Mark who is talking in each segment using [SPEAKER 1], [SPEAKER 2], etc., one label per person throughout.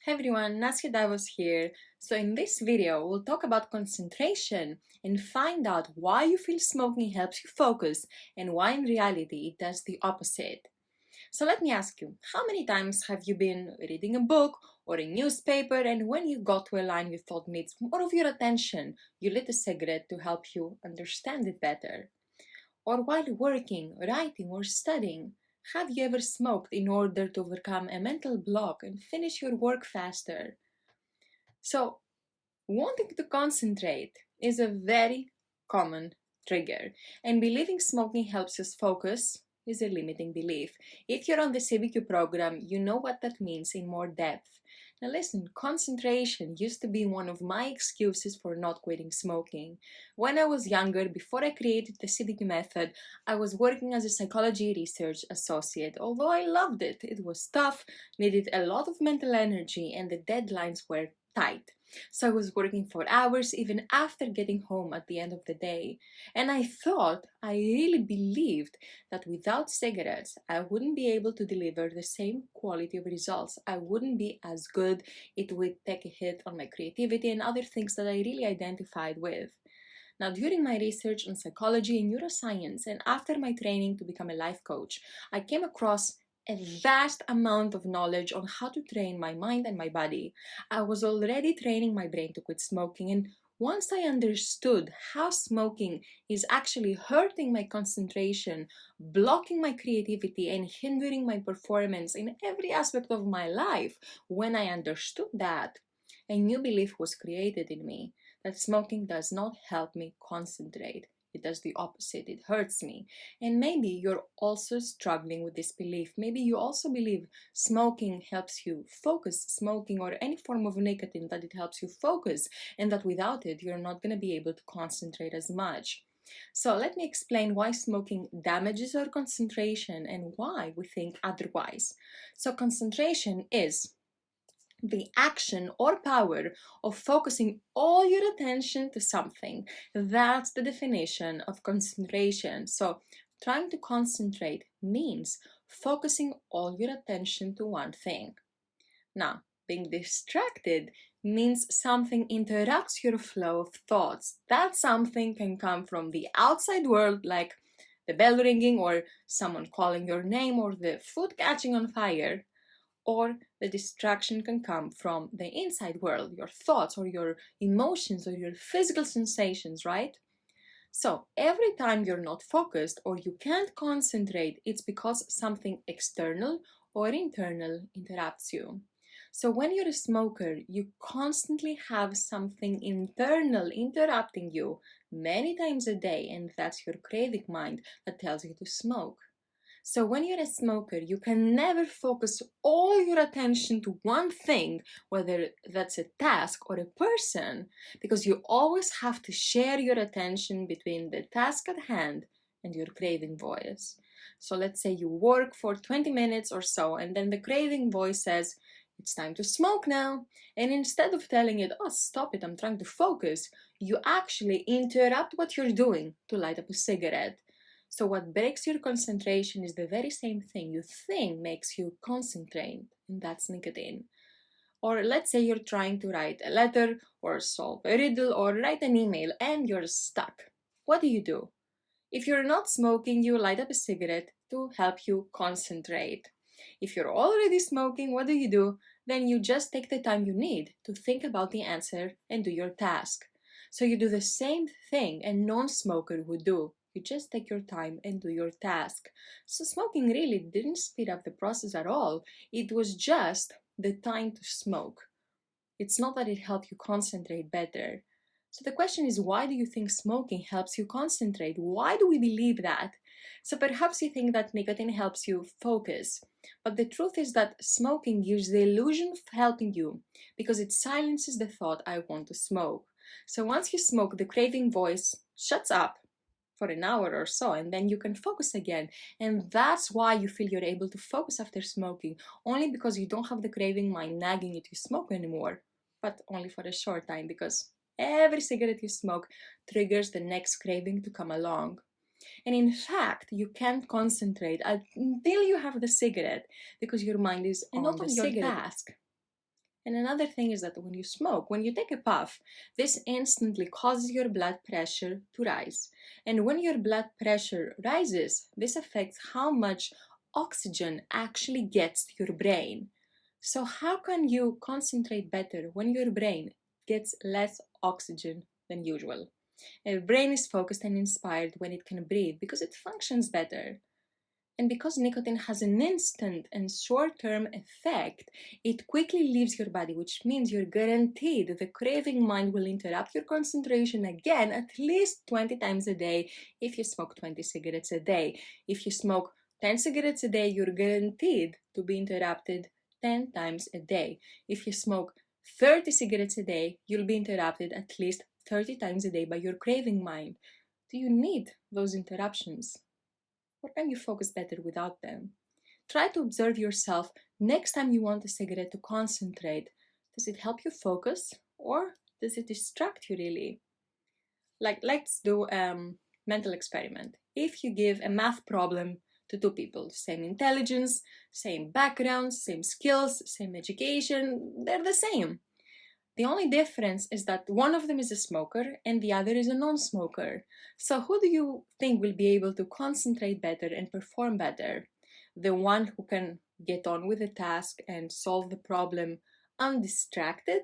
[SPEAKER 1] Hey everyone, Nasia Davos here. So in this video, we'll talk about concentration and find out why you feel smoking helps you focus and why in reality it does the opposite. So let me ask you, how many times have you been reading a book or a newspaper and when you got to a line you thought needs more of your attention, you lit a cigarette to help you understand it better? Or while working, writing, or studying, have you ever smoked in order to overcome a mental block and finish your work faster? So, wanting to concentrate is a very common trigger, and believing smoking helps us focus is a limiting belief. If you're on the CBQ program, you know what that means in more depth. Now listen, concentration used to be one of my excuses for not quitting smoking. When I was younger, before I created the CBQ method, I was working as a psychology research associate. Although I loved it, it was tough, needed a lot of mental energy, and the deadlines were tight. So I was working for hours even after getting home at the end of the day. And I really believed that without cigarettes, I wouldn't be able to deliver the same quality of results. I wouldn't be as good. It would take a hit on my creativity and other things that I really identified with. Now, during my research on psychology and neuroscience, and after my training to become a life coach, I came across a vast amount of knowledge on how to train my mind and my body. I was already training my brain to quit smoking, and once I understood how smoking is actually hurting my concentration, blocking my creativity, and hindering my performance in every aspect of my life, when I understood that, a new belief was created in me that smoking does not help me concentrate. It does the opposite. It hurts me. And maybe you're also struggling with this belief. Maybe you also believe smoking helps you focus, smoking or any form of nicotine, that it helps you focus, and that without it, you're not going to be able to concentrate as much. So let me explain why smoking damages our concentration and why we think otherwise. So concentration is the action or power of focusing all your attention to something. That's the definition of concentration. So trying to concentrate means focusing all your attention to one thing. Now, being distracted means something interrupts your flow of thoughts. That something can come from the outside world, like the bell ringing or someone calling your name or the food catching on fire. Or the distraction can come from the inside world, your thoughts or your emotions or your physical sensations, right? So every time you're not focused or you can't concentrate, it's because something external or internal interrupts you. So when you're a smoker, you constantly have something internal interrupting you many times a day, and that's your craving mind that tells you to smoke. So when you're a smoker, you can never focus all your attention to one thing, whether that's a task or a person, because you always have to share your attention between the task at hand and your craving voice. So let's say you work for 20 minutes or so, and then the craving voice says, it's time to smoke now. And instead of telling it, oh, stop it, I'm trying to focus, you actually interrupt what you're doing to light up a cigarette. So what breaks your concentration is the very same thing you think makes you concentrate, and that's nicotine. Or let's say you're trying to write a letter or solve a riddle or write an email and you're stuck. What do? If you're not smoking, you light up a cigarette to help you concentrate. If you're already smoking, what do? Then you just take the time you need to think about the answer and do your task. So you do the same thing a non-smoker would do. You just take your time and do your task. So smoking really didn't speed up the process at all. It was just the time to smoke. It's not that it helped you concentrate better. So the question is, why do you think smoking helps you concentrate? Why do we believe that? So perhaps you think that nicotine helps you focus. But the truth is that smoking gives the illusion of helping you because it silences the thought, I want to smoke. So once you smoke, the craving voice shuts up for an hour or so, and then you can focus again. And that's why you feel you're able to focus after smoking, only because you don't have the craving mind nagging you to smoke anymore, but only for a short time, because every cigarette you smoke triggers the next craving to come along. And in fact, you can't concentrate until you have the cigarette, because your mind is on the cigarette task. And another thing is that when you smoke, when you take a puff, this instantly causes your blood pressure to rise. And when your blood pressure rises, this affects how much oxygen actually gets to your brain. So how can you concentrate better when your brain gets less oxygen than usual? Your brain is focused and inspired when it can breathe because it functions better. And because nicotine has an instant and short-term effect, it quickly leaves your body, which means you're guaranteed the craving mind will interrupt your concentration again at least 20 times a day if you smoke 20 cigarettes a day. If you smoke 10 cigarettes a day, you're guaranteed to be interrupted 10 times a day. If you smoke 30 cigarettes a day, you'll be interrupted at least 30 times a day by your craving mind. Do you need those interruptions? Or can you focus better without them? Try to observe yourself next time you want a cigarette to concentrate. Does it help you focus or does it distract you really? Like, let's do a mental experiment. If you give a math problem to two people, same intelligence, same background, same skills, same education, they're the same. The only difference is that one of them is a smoker and the other is a non-smoker. So who do you think will be able to concentrate better and perform better? The one who can get on with the task and solve the problem undistracted?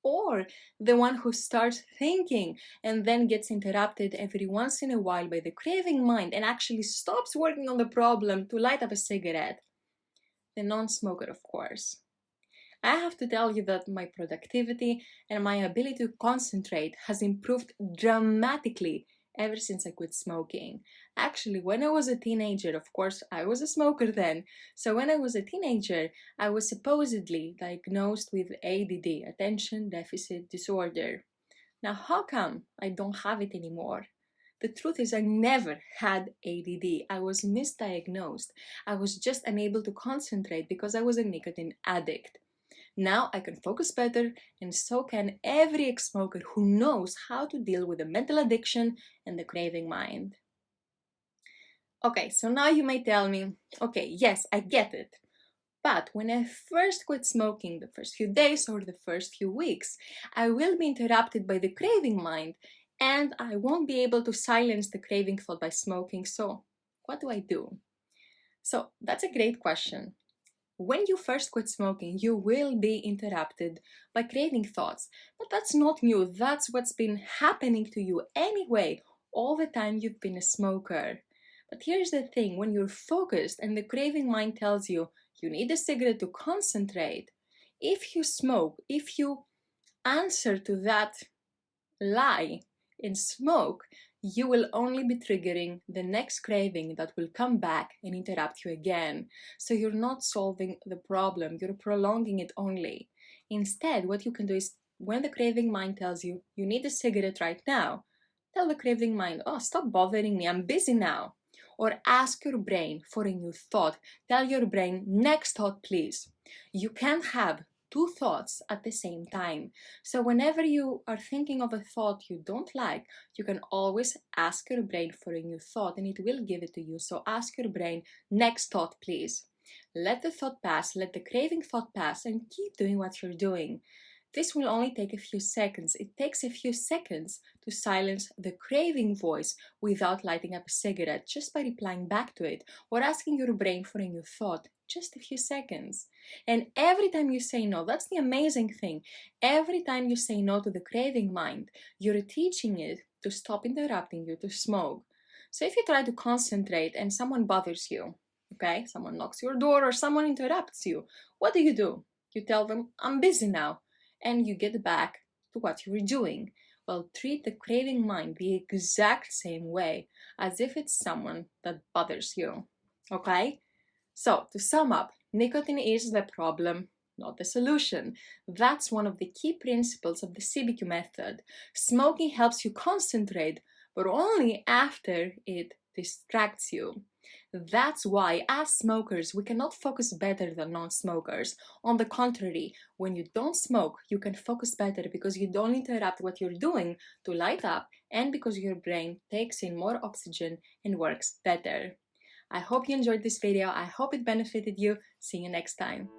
[SPEAKER 1] Or the one who starts thinking and then gets interrupted every once in a while by the craving mind and actually stops working on the problem to light up a cigarette? The non-smoker, of course. I have to tell you that my productivity and my ability to concentrate has improved dramatically ever since I quit smoking. Actually, when I was a teenager, of course, I was a smoker then. So when I was a teenager, I was supposedly diagnosed with ADD, attention deficit disorder. Now, how come I don't have it anymore? The truth is I never had ADD. I was misdiagnosed. I was just unable to concentrate because I was a nicotine addict. Now I can focus better, and so can every ex-smoker who knows how to deal with the mental addiction and the craving mind. Okay, so now you may tell me, okay, yes, I get it. But when I first quit smoking, the first few days or the first few weeks, I will be interrupted by the craving mind, and I won't be able to silence the craving thought by smoking. So what do I do? So that's a great question. When you first quit smoking, you will be interrupted by craving thoughts. But that's not new. That's what's been happening to you anyway, all the time you've been a smoker. But here's the thing, when you're focused and the craving mind tells you you need a cigarette to concentrate, if you smoke, if you answer to that lie and smoke, you will only be triggering the next craving that will come back and interrupt you again. So you're not solving the problem, you're prolonging it only. Instead, what you can do is when the craving mind tells you you need a cigarette right now, tell the craving mind, oh, stop bothering me, I'm busy now. Or ask your brain for a new thought. Tell your brain, next thought please. You can't have two thoughts at the same time. So whenever you are thinking of a thought you don't like, you can always ask your brain for a new thought and it will give it to you. So ask your brain, next thought please. Let the thought pass, let the craving thought pass, and keep doing what you're doing. This will only take a few seconds. It takes a few seconds to silence the craving voice without lighting up a cigarette, just by replying back to it or asking your brain for a new thought. Just a few seconds. And every time you say no, that's the amazing thing. Every time you say no to the craving mind, you're teaching it to stop interrupting you to smoke. So if you try to concentrate and someone bothers you, okay, someone knocks your door or someone interrupts you, what do? You tell them, I'm busy now. And you get back to what you were doing. Well, treat the craving mind the exact same way as if it's someone that bothers you, okay? So, to sum up, nicotine is the problem, not the solution. That's one of the key principles of the CBQ method. Smoking helps you concentrate, but only after it distracts you. That's why, as smokers, we cannot focus better than non-smokers. On the contrary, when you don't smoke, you can focus better because you don't interrupt what you're doing to light up and because your brain takes in more oxygen and works better. I hope you enjoyed this video. I hope it benefited you. See you next time.